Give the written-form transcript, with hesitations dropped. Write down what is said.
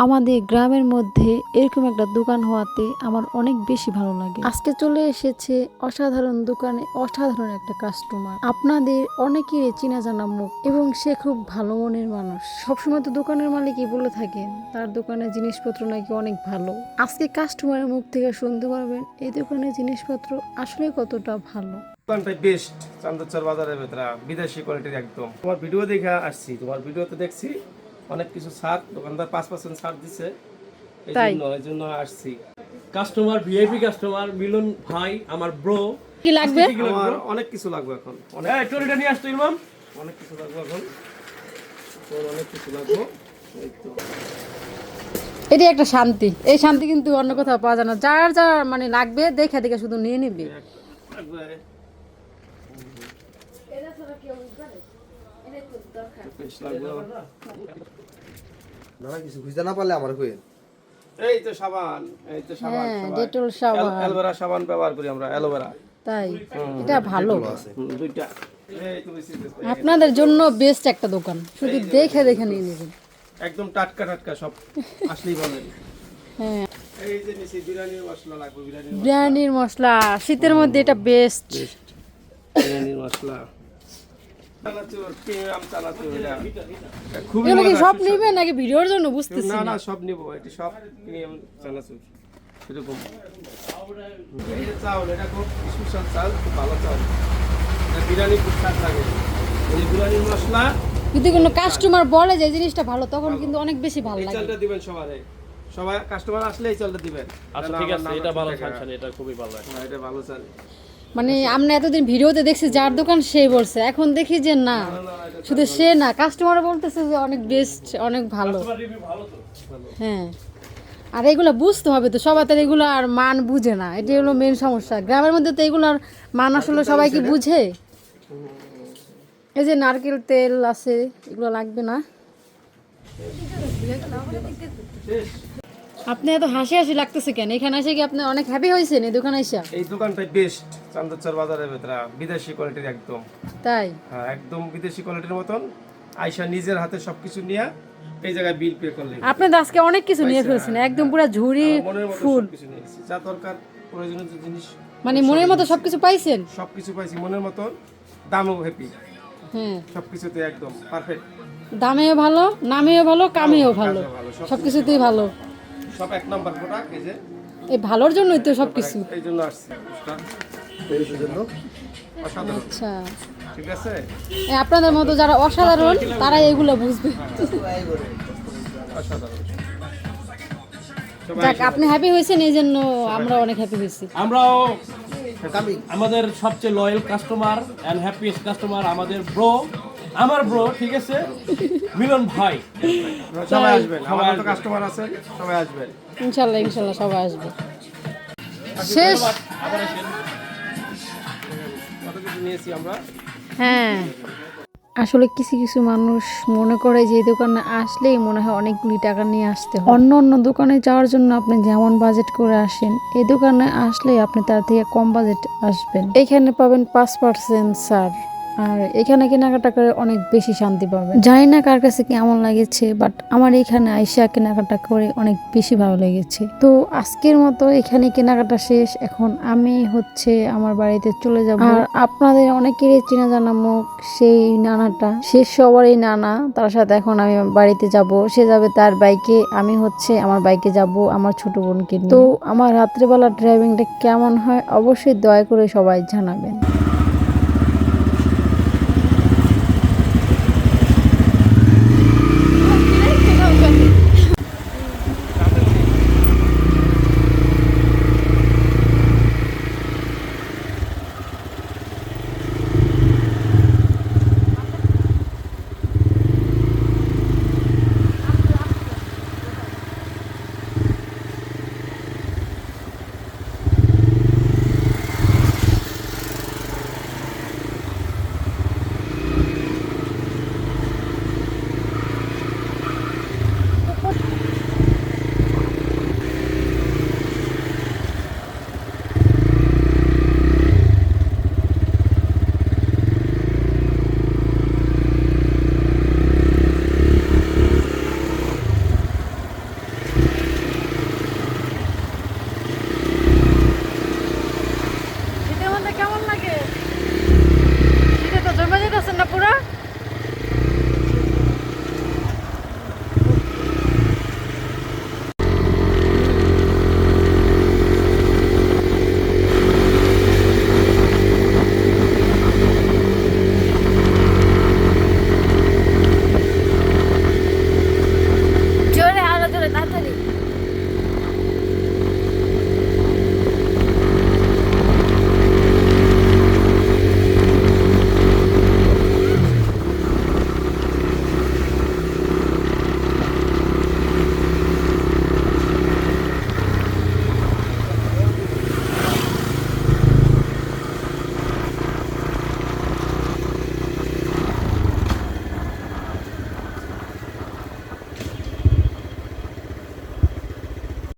আমাদের গ্রামের মধ্যে এরকম একটা দোকান হওয়াতে আমার অনেক বেশি ভালো লাগে। আজকে চলে এসেছে অসাধারণ দোকানে অসাধারণ একটা কাস্টমার, আপনাদের অনেকেরই চেনা জানা মুখ এবং সে খুব ভালো মনের মানুষ। সবসময় তো দোকানের মালিকই বলে থাকেন তার দোকানের জিনিসপত্র নাকি অনেক ভালো। আজকে কাস্টমারের মুখ থেকে শুনতে পারবেন এই দোকানের জিনিসপত্র আসলে কতটা ভালো। দোকানটাই বেস্ট চান্দরচর বাজারের ভেতরে বিদেশি কোয়ালিটির একদম। তোমার ভিডিও দেখে আসছি, তোমার ভিডিওতে দেখছি অনেক কিছু ছাড়, দোকানদার 5% ছাড় দিচ্ছে, এই জন্য আসছি। কাস্টমার ভিআইপি কাস্টমার মিলন ভাই আমার ব্রো। কি লাগবে? আমার অনেক কিছু লাগবে এখন, এই ট্রলিটা নিয়ে আসতো ইমাম। অনেক কিছু লাগবে এখন, অনেক কিছু লাগবে। এই তো এটি একটা শান্তি, এই শান্তি কিন্তু অন্য কোথাও পাওয়া যায় না। যার যার মানে লাগবে দেখে দেখে শুধু নিয়ে নিবি। একবারে বেশ লাগবে। না কিছু খুঁজতে না পারলে আমার কই এই তো সাবান, এই তো সাবান, হ্যাঁ, ডেটল সাবান, অ্যালোভেরা সাবান ব্যবহার করি আমরা, অ্যালোভেরা তাই এটা ভালো। দুইটা। এই তো বেশি আপনাদের জন্য বেস্ট একটা দোকান, শুধু দেখে দেখে নিয়ে নেবেন। একদম টাটকা টাটকা সব আসলেই বলেন। হ্যাঁ, এই যে নিচে বিরিয়ানির মশলা লাগবে, বিরিয়ানির মশলা শীতের মধ্যে এটা বেস্ট। বিরিয়ানির মশলা, চানাচুর, প্রিমিয়াম চানাচুর, এটা খুবই এগুলো কি মজার, সব সুস্বাদু। নিবেন নাকি ভিডিওর জন্য বুঝতেছি না না? না সব নিব, এটি সব প্রিমিয়াম চানাচুর এরকম। এই যে চাউল, এটা খুব স্পেশাল চাল, খুব ভালো চাউল, এটা বিরিয়ানি খুব স্বাদ লাগে। এই যে বিরিয়ানির মশলা, যদি কোনো কাস্টমার বলে যে এই জিনিসটা ভালো তখন কিন্তু অনেক বেশি ভালো এই লাগে। চালটা দিবেন সবারে, সবাই কাস্টমার আসলে এই চালটা দিবেন। আচ্ছা ঠিক আছে, এটা ভালো ফাংশন, এটা খুবই ভালো। হ্যাঁ, এটা ভালো চাল। মানে আমরা এতদিন ভিডিওতে দেখছি যার দোকান সেই বলছে, এখন দেখি যে না, শুধু সে না কাস্টমার বলতেছে যে অনেক বেস্ট, অনেক ভালো। হ্যাঁ, আর এগুলো বুঝতে হবে তো, সবাই তো এগুলো আর মান বুঝে না, এটাই হলো মেন সমস্যা। গ্রামের মধ্যে তো এগুলোর মান আসলে সবাই কি বুঝে? এই যে নারকেল তেল আছে, এগুলো লাগবে না। আপনি এত হাসি হাসি লাগতেছে কেন? এখানে এসে কি আপনি অনেক হ্যাপি হয়েছেন এই দোকানে এসে? এই দোকানটাই বেস্ট চান্দরচর বাজারের ভেতরে, বিদেশি কোয়ালিটির একদম। তাই হ্যাঁ, একদম বিদেশি কোয়ালিটির মতন। আয়শা নিজের হাতে সবকিছু নিয়ে এই জায়গায় বিল পে করলে আপনি তো আজকে অনেক কিছু নিয়ে ফেলছেন, একদম পুরো ঝুড়ি মনের মতো ফুল। সবকিছু নিয়েছি, যা দরকার প্রয়োজনীয় যে জিনিস মানে মনের মতো সবকিছু পাইছেন? সবকিছু পাইছি মনের মতন, দামও হ্যাপি, হ্যাঁ, সবকিছুতে একদম পারফেক্ট। দামেও ভালো, নামেও ভালো, কামেও ভালো, কাজও ভালো, সবকিছুতেই ভালো। সব এক নাম্বার প্রোডাক্ট। এই যে এই ভালোর জন্যই তো সবকিছু। এই জন্য আসছি, পেরিসের জন্য অসাধারণ। আচ্ছা, ঠিক আছে, এই আপনাদের মতো যারা অসাধারণ তারাই এগুলো বুঝবে। অসাধারণ। যাক, আপনি হ্যাপি হয়েছেন, এই জন্য আমরা অনেক হ্যাপি হয়েছি। আমরাও আমাদের সবচেয়ে loyal customer and happiest customer আমাদের ব্রো, আমার ব্রো, ঠিক আছে, মিলন ভাই। সবাই আসবেন, আমাদের তো কাস্টমার আছেন, সবাই আসবেন ইনশাল্লাহ, ইনশাল্লাহ সবাই আসবে। শেষ। আবার আসেন। কত কিছু নিয়েছি আমরা। হ্যাঁ, আসলে কিছু কিছু মানুষ মনে করে যে এই দোকানে আসলেই মনে হয় অনেকগুলি টাকা নিয়ে আসতে হয়। অন্য অন্য দোকানে যাওয়ার জন্য আপনি যেমন বাজেট করে আসেন, এই দোকানে আসলেই আপনি তার থেকে কম বাজেট আসবেন। এখানে পাবেন 5% ছাড়, আর এখানে কেনাকাটা করে অনেক বেশি শান্তি পাবেন। জানি না কার কাছে কেমন লাগেছে, বাট আমার এখানে আইসা কেনাকাটা করে অনেক বেশি ভালো লেগেছে। তো আজকের মতো এখানে কেনাকাটা শেষ, এখন আমি আমার বাড়িতে চলে যাব। আর আপনাদের অনেকেরই চেনা জানা মুখ সেই নানাটা, সে সবারই নানা, তার সাথে এখন আমি বাড়িতে যাব। সে যাবে তার বাইকে, আমি আমার বাইকে যাব আমার ছোট বোনকে নিয়ে। তো আমার রাত্রেবেলা ড্রাইভিংটা কেমন হয় অবশ্যই দয়া করে সবাই জানাবেন।